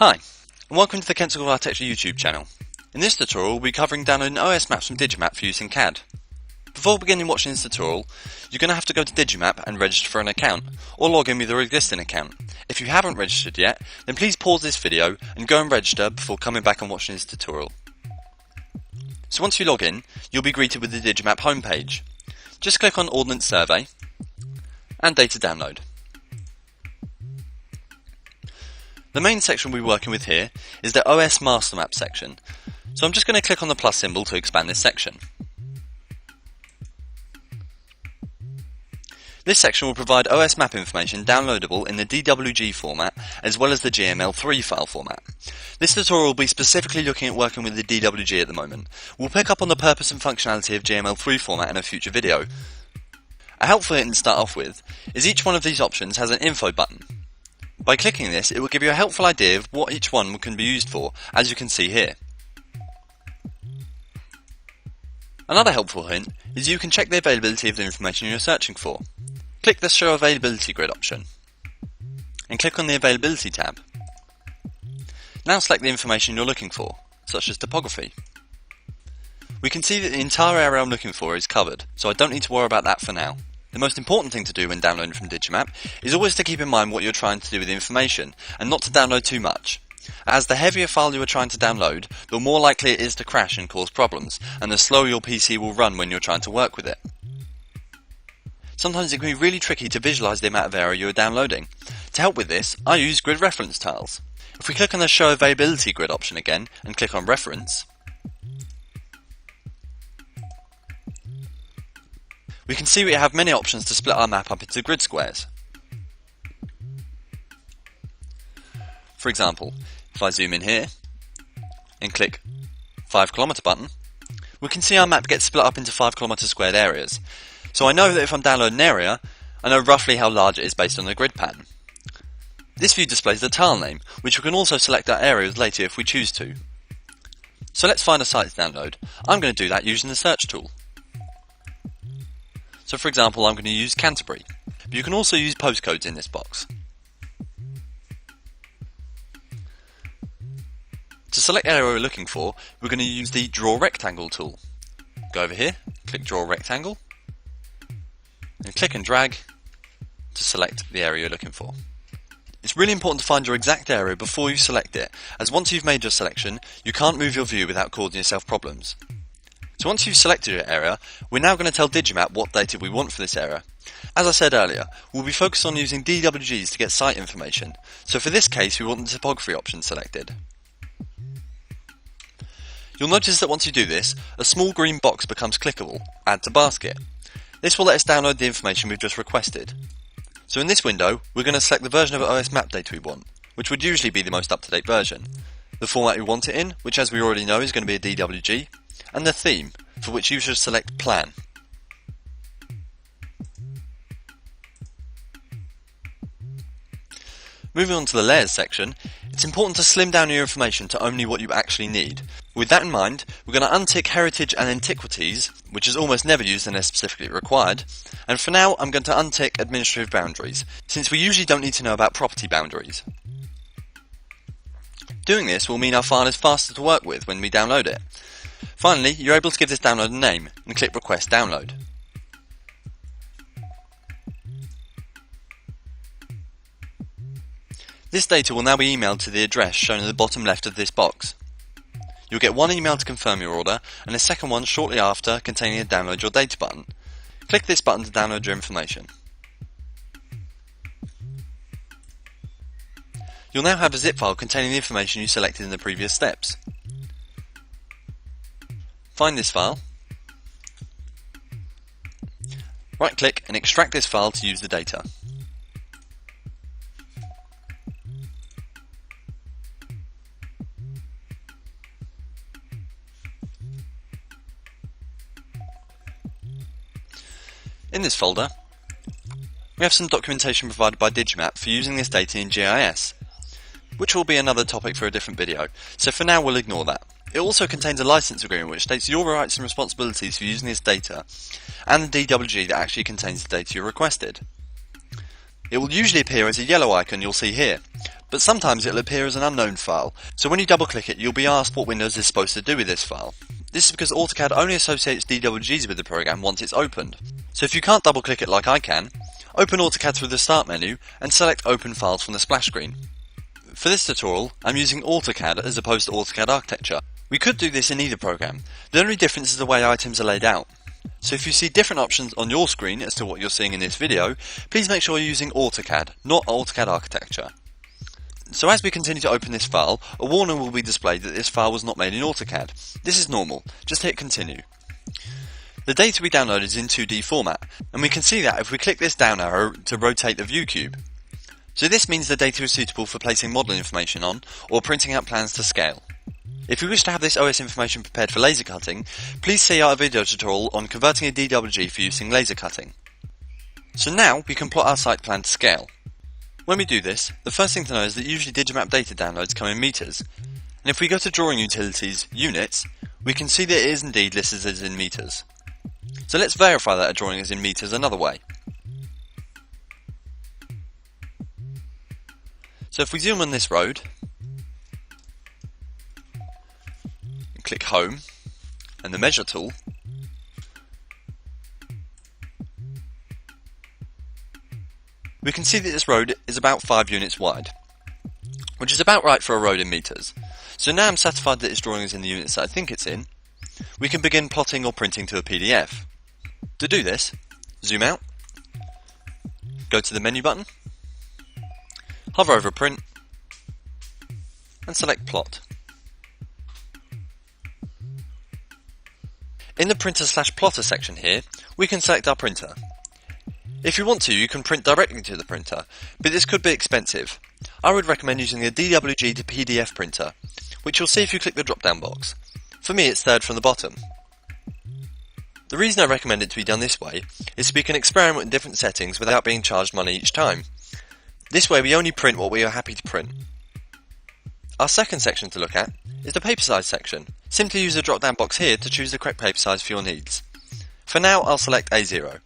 Hi, and welcome to the Kensical Architecture YouTube channel. In this tutorial, we'll be covering downloading OS maps from Digimap for use in CAD. Before beginning watching this tutorial, you're going to have to go to Digimap and register for an account, or log in with your existing account. If you haven't registered yet, then please pause this video and go and register before coming back and watching this tutorial. So once you log in, you'll be greeted with the Digimap homepage. Just click on Ordnance Survey and Data Download. The main section we'll be working with here is the OS Master Map section, so I'm just going to click on the plus symbol to expand this section. This section will provide OS map information downloadable in the DWG format as well as the GML3 file format. This tutorial will be specifically looking at working with the DWG at the moment. We'll pick up on the purpose and functionality of GML3 format in a future video. A helpful hint to start off with is each one of these options has an info button. By clicking this, it will give you a helpful idea of what each one can be used for, as you can see here. Another helpful hint is you can check the availability of the information you're searching for. Click the Show Availability grid option, and click on the Availability tab. Now select the information you're looking for, such as topography. We can see that the entire area I'm looking for is covered, so I don't need to worry about that for now. The most important thing to do when downloading from Digimap is always to keep in mind what you're trying to do with the information, and not to download too much. As the heavier file you are trying to download, the more likely it is to crash and cause problems, and the slower your PC will run when you're trying to work with it. Sometimes it can be really tricky to visualize the amount of area you are downloading. To help with this, I use grid reference tiles. If we click on the Show Availability grid option again, and click on Reference, we can see we have many options to split our map up into grid squares. For example, if I zoom in here and click 5 km button, we can see our map gets split up into 5 km squared areas. So I know that if I'm downloading an area, I know roughly how large it is based on the grid pattern. This view displays the tile name, which we can also select our areas later if we choose to. So let's find a site to download. I'm going to do that using the search tool. So for example, I'm going to use Canterbury, but you can also use postcodes in this box. To select the area we're looking for, we're going to use the Draw Rectangle tool. Go over here, click Draw Rectangle, and click and drag to select the area you're looking for. It's really important to find your exact area before you select it, as once you've made your selection, you can't move your view without causing yourself problems. So once you've selected your area, we're now going to tell Digimap what data we want for this area. As I said earlier, we'll be focused on using DWGs to get site information, so for this case we want the topography option selected. You'll notice that once you do this, a small green box becomes clickable, Add to Basket. This will let us download the information we've just requested. So in this window, we're going to select the version of OS map data we want, which would usually be the most up-to-date version, the format we want it in, which as we already know is going to be a DWG, and the theme, for which you should select Plan. Moving on to the Layers section, it's important to slim down your information to only what you actually need. With that in mind, we're going to untick Heritage and Antiquities, which is almost never used unless specifically required, and for now I'm going to untick Administrative Boundaries, since we usually don't need to know about property boundaries. Doing this will mean our file is faster to work with when we download it. Finally, you're able to give this download a name and click Request Download. This data will now be emailed to the address shown at the bottom left of this box. You'll get one email to confirm your order and a second one shortly after containing a Download Your Data button. Click this button to download your information. You'll now have a zip file containing the information you selected in the previous steps. Find this file, right click and extract this file to use the data. In this folder, we have some documentation provided by Digimap for using this data in GIS, which will be another topic for a different video, so for now we'll ignore that. It also contains a license agreement which states your rights and responsibilities for using this data, and the DWG that actually contains the data you requested. It will usually appear as a yellow icon you'll see here, but sometimes it'll appear as an unknown file, so when you double click it you'll be asked what Windows is supposed to do with this file. This is because AutoCAD only associates DWGs with the program once it's opened. So if you can't double click it like I can, open AutoCAD through the Start menu and select Open Files from the splash screen. For this tutorial, I'm using AutoCAD as opposed to AutoCAD Architecture. We could do this in either program. The only difference is the way items are laid out. So if you see different options on your screen as to what you're seeing in this video, please make sure you're using AutoCAD, not AutoCAD Architecture. So as we continue to open this file, a warning will be displayed that this file was not made in AutoCAD. This is normal, just hit continue. The data we downloaded is in 2D format, and we can see that if we click this down arrow to rotate the view cube. So this means the data is suitable for placing model information on, or printing out plans to scale. If you wish to have this OS information prepared for laser cutting, please see our video tutorial on converting a DWG for using laser cutting. So now we can plot our site plan to scale. When we do this, the first thing to know is that usually Digimap data downloads come in meters, and if we go to Drawing Utilities, Units, we can see that it is indeed listed as in meters. So let's verify that a drawing is in meters another way. So if we zoom on this road, and click Home, and the Measure tool, we can see that this road is about 5 units wide, which is about right for a road in meters. So now I'm satisfied that this drawing is in the units that I think it's in, we can begin plotting or printing to a PDF. To do this, zoom out, go to the menu button, hover over Print, and select Plot. In the Printer/Plotter section here, we can select our printer. If you want to, you can print directly to the printer, but this could be expensive. I would recommend using a DWG to PDF printer, which you'll see if you click the drop-down box. For me, it's third from the bottom. The reason I recommend it to be done this way is so we can experiment with different settings without being charged money each time. This way we only print what we are happy to print. Our second section to look at is the paper size section. Simply use the drop-down box here to choose the correct paper size for your needs. For now, I'll select A0.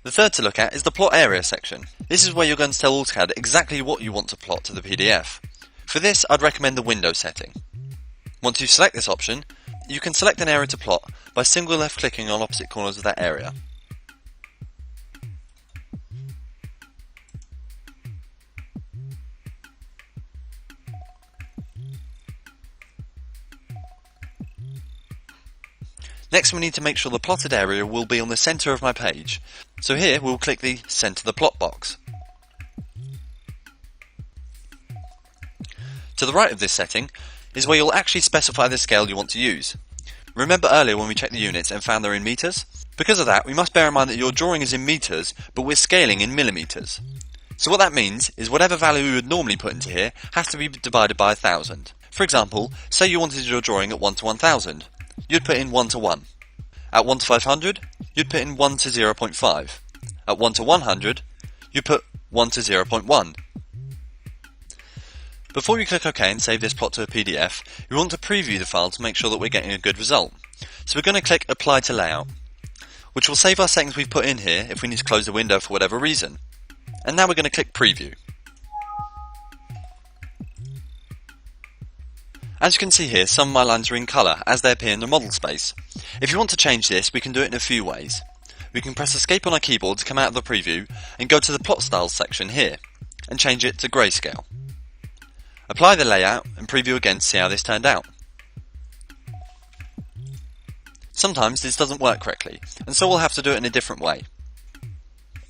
The third to look at is the plot area section. This is where you're going to tell AutoCAD exactly what you want to plot to the PDF. For this, I'd recommend the window setting. Once you select this option, you can select an area to plot by single left clicking on opposite corners of that area. Next we need to make sure the plotted area will be on the centre of my page. So here we'll click the Centre the Plot box. To the right of this setting is where you'll actually specify the scale you want to use. Remember earlier when we checked the units and found they're in meters? Because of that, we must bear in mind that your drawing is in meters, but we're scaling in millimeters. So what that means is whatever value we would normally put into here has to be divided by 1000. For example, say you wanted your drawing at 1 to 1000. You'd put in 1 to 1. At 1 to 500, you'd put in 1 to 0.5. At 1 to 100, you put 1 to 0.1. Before we click OK and save this plot to a PDF, we want to preview the file to make sure that we're getting a good result. So we're going to click Apply to Layout, which will save our settings we've put in here if we need to close the window for whatever reason. And now we're going to click Preview. As you can see here, some of my lines are in colour as they appear in the model space. If you want to change this, we can do it in a few ways. We can press Escape on our keyboard to come out of the preview and go to the Plot Styles section here and change it to grayscale. Apply the layout and preview again to see how this turned out. Sometimes this doesn't work correctly, and so we'll have to do it in a different way.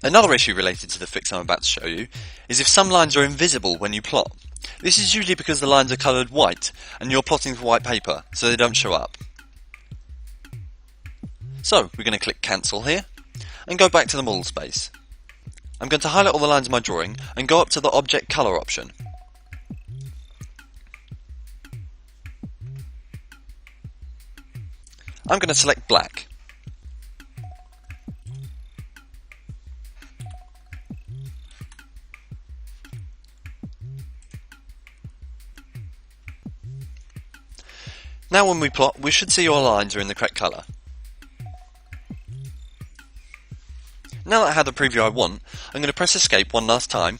Another issue related to the fix I'm about to show you is if some lines are invisible when you plot. This is usually because the lines are coloured white and you're plotting for white paper, so they don't show up. So we're going to click Cancel here and go back to the model space. I'm going to highlight all the lines in my drawing and go up to the Object Colour option. I'm going to select black. Now when we plot, we should see our lines are in the correct colour. Now that I have the preview I want, I'm going to press escape one last time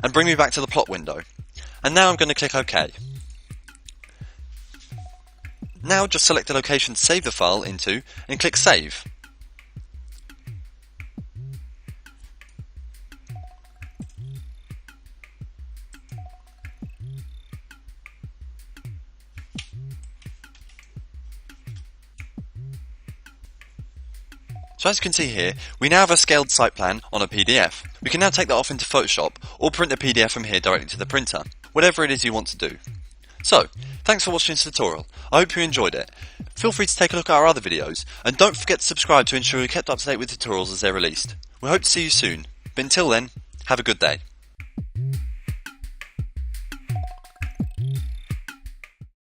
and bring me back to the plot window. And now I'm going to click OK. Now just select the location to save the file into and click Save. So as you can see here, we now have a scaled site plan on a PDF. We can now take that off into Photoshop or print the PDF from here directly to the printer, whatever it is you want to do. So, thanks for watching this tutorial. I hope you enjoyed it. Feel free to take a look at our other videos, and don't forget to subscribe to ensure you're kept up to date with tutorials as they're released. We hope to see you soon, but until then, have a good day.